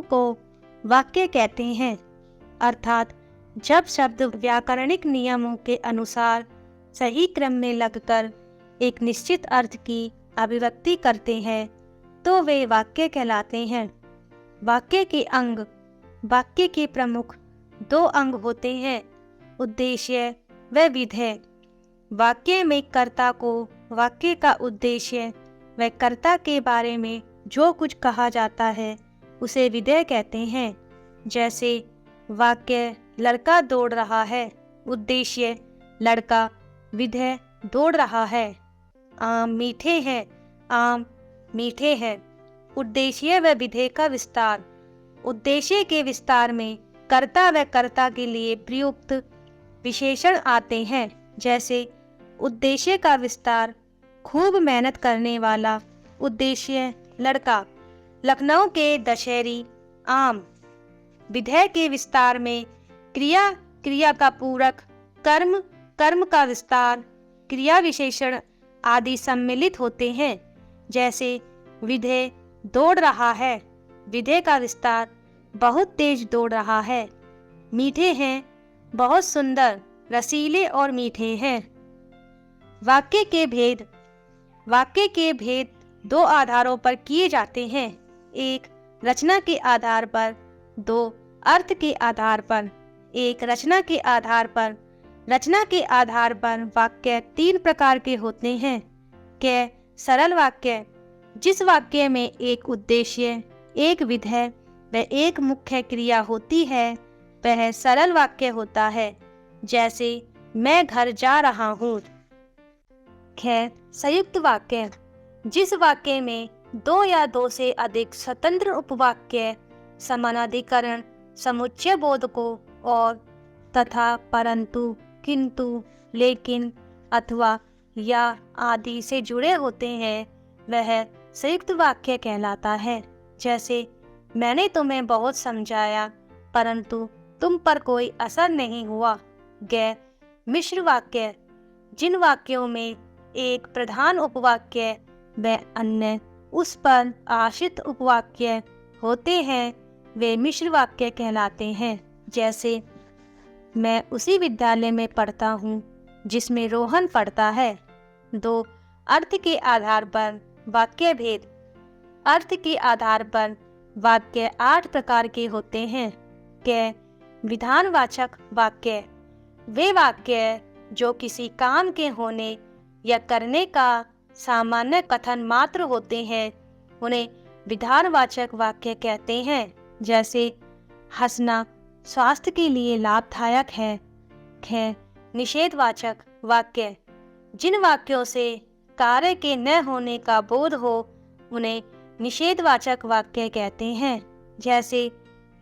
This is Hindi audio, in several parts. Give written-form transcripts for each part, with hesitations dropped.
को वाक्य कहते हैं। अर्थात जब शब्द व्याकरणिक नियमों के अनुसार सही क्रम में लगकर एक निश्चित अर्थ की अभिव्यक्ति करते हैं तो वे वाक्य कहलाते हैं। वाक्य के अंग, वाक्य के प्रमुख दो अंग होते हैं, उद्देश्य व विधेय। वाक्य में कर्ता को वाक्य का उद्देश्य व कर्ता के बारे में जो कुछ कहा जाता है उसे विधेय कहते हैं। जैसे वाक्य लड़का दौड़ रहा है, उद्देश्य लड़का, विधेय दौड़ रहा है। आम मीठे हैं, आम मीठे हैं। उद्देश्य व विधेय का विस्तार। उद्देश्य के विस्तार में कर्ता व कर्ता के लिए प्रयुक्त विशेषण आते हैं। जैसे उद्देश्य का विस्तार, खूब मेहनत करने वाला। उद्देश्य लड़का, लखनऊ के दशहरी आम। विधेय के विस्तार में क्रिया, क्रिया का पूरक, कर्म, कर्म का विस्तार, क्रिया विशेषण आदि सम्मिलित होते हैं। जैसे विधेय दौड़ रहा है, विधेय का विस्तार बहुत तेज दौड़ रहा है। मीठे हैं, बहुत सुंदर, रसीले और मीठे हैं। वाक्य के भेद। वाक्य के भेद दो आधारों पर किए जाते हैं, एक रचना के आधार पर, दो अर्थ के आधार पर। एक रचना के आधार पर। रचना के आधार पर वाक्य तीन प्रकार के होते हैं। क सरल वाक्य, जिस वाक्य में एक उद्देश्य, एक विधेय व एक मुख्य क्रिया होती है वह सरल वाक्य होता है। जैसे मैं घर जा रहा हूँ। ख संयुक्त वाक्य, जिस वाक्य में दो या दो से अधिक स्वतंत्र उपवाक्य समानाधिकरण समुच्चय बोध को और तथा, परंतु, किंतु, लेकिन, अथवा, या आदि से जुड़े होते हैं वह संयुक्त वाक्य कहलाता है। जैसे मैंने तुम्हें बहुत समझाया परंतु तुम पर कोई असर नहीं हुआ। ग मिश्र वाक्य, जिन वाक्यों में एक प्रधान उपवाक्य व अन्य उस पर आश्रित उपवाक्य होते हैं वे मिश्र वाक्य कहलाते हैं। जैसे मैं उसी विद्यालय में पढ़ता हूँ जिसमें रोहन पढ़ता है। दो अर्थ के आधार पर वाक्य भेद। अर्थ के आधार पर वाक्य 8 प्रकार के होते हैं। क विधानवाचक वाक्य, वे वाक्य जो किसी काम के होने या करने का सामान्य कथन मात्र होते हैं उन्हें विधानवाचक वाक्य कहते हैं। जैसे हंसना स्वास्थ्य के लिए लाभदायक है। ख निषेधवाचक वाक्य, जिन वाक्यों से कार्य के न होने का बोध हो उन्हें निषेधवाचक वाक्य कहते हैं। जैसे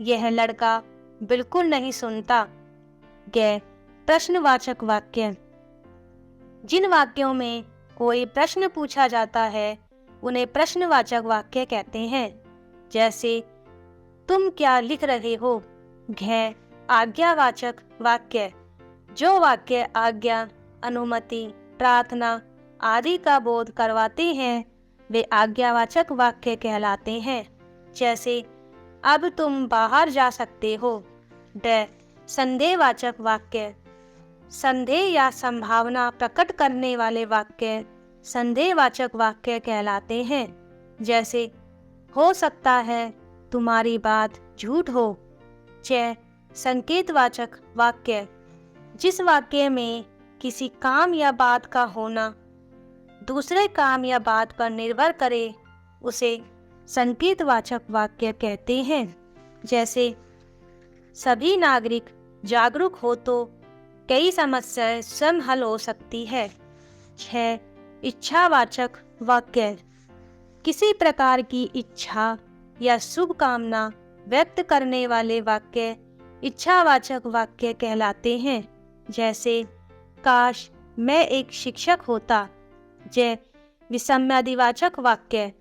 यह लड़का बिल्कुल नहीं सुनता। ग प्रश्नवाचक वाक्य, जिन वाक्यों में कोई प्रश्न पूछा जाता है उन्हें प्रश्नवाचक वाक्य कहते हैं। जैसे तुम क्या लिख रहे हो। घ आज्ञावाचक वाक्य, जो वाक्य आज्ञा, अनुमति, प्रार्थना आदि का बोध करवाते हैं वे आज्ञावाचक वाक्य कहलाते हैं। जैसे अब तुम बाहर जा सकते हो। ड संदेहवाचक वाक्य, संदेह या संभावना प्रकट करने वाले वाक्य संदेहवाचक वाक्य कहलाते हैं। जैसे हो सकता है तुम्हारी बात झूठ हो। च संकेतवाचक वाक्य, जिस वाक्य में किसी काम या बात का होना दूसरे काम या बात पर निर्भर करे उसे संकेतवाचक वाक्य कहते हैं। जैसे सभी नागरिक जागरूक हो तो कई समस्याएं स्वयं हल हो सकती है। 6 इच्छावाचक वाक्य, किसी प्रकार की इच्छा या शुभकामना व्यक्त करने वाले वाक्य इच्छावाचक वाक्य कहलाते हैं। जैसे काश मैं एक शिक्षक होता। जय विषम्यादिवाचक वाक्य,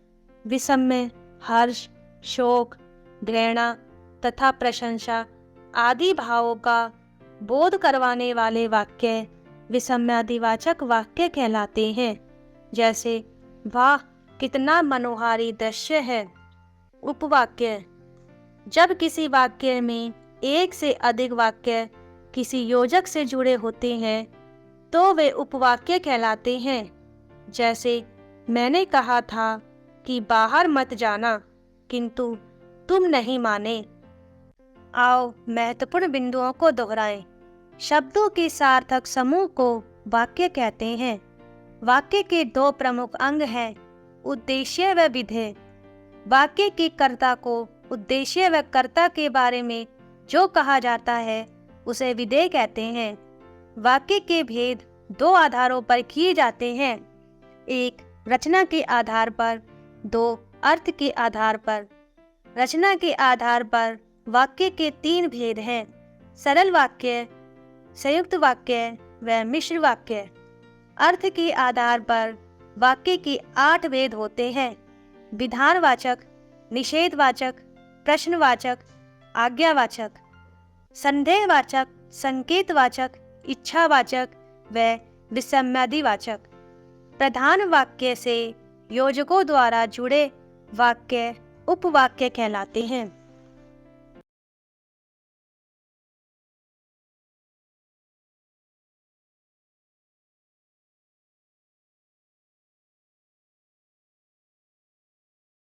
विषम्य, हर्ष, शोक, घृणा तथा प्रशंसा आदि भावों का बोध करवाने वाले वाक्य विषम्यादिवाचक वाक्य कहलाते हैं। जैसे वाह कितना मनोहारी दृश्य है। उपवाक्य, जब किसी वाक्य में एक से अधिक वाक्य किसी योजक से जुड़े होते हैं तो वे उपवाक्य कहलाते हैं। जैसे मैंने कहा था कि बाहर मत जाना, किंतु तुम नहीं माने। आओ महत्वपूर्ण बिंदुओं को दोहराएं। शब्दों के सार्थक समूह को वाक्य कहते हैं। वाक्य के दो प्रमुख अंग हैं, उद्देश्य व विधेय। वाक्य के कर्ता को उद्देश्य व कर्ता के बारे में जो कहा जाता है उसे विधेय कहते हैं। वाक्य के भेद दो आधारों पर किए जाते हैं, एक रचना के आधार पर, दो अर्थ के आधार पर। रचना के आधार पर वाक्य के तीन भेद हैं, सरल वाक्य, संयुक्त वाक्य व मिश्र वाक्य। अर्थ के आधार पर वाक्य के 8 भेद होते हैं, विधानवाचक, निषेधवाचक, प्रश्नवाचक, आज्ञावाचक, संदेहवाचक, संकेतवाचक, इच्छावाचक व विसम्मादिवाचक। प्रधान वाक्य से योजकों द्वारा जुड़े वाक्य उपवाक्य कहलाते हैं।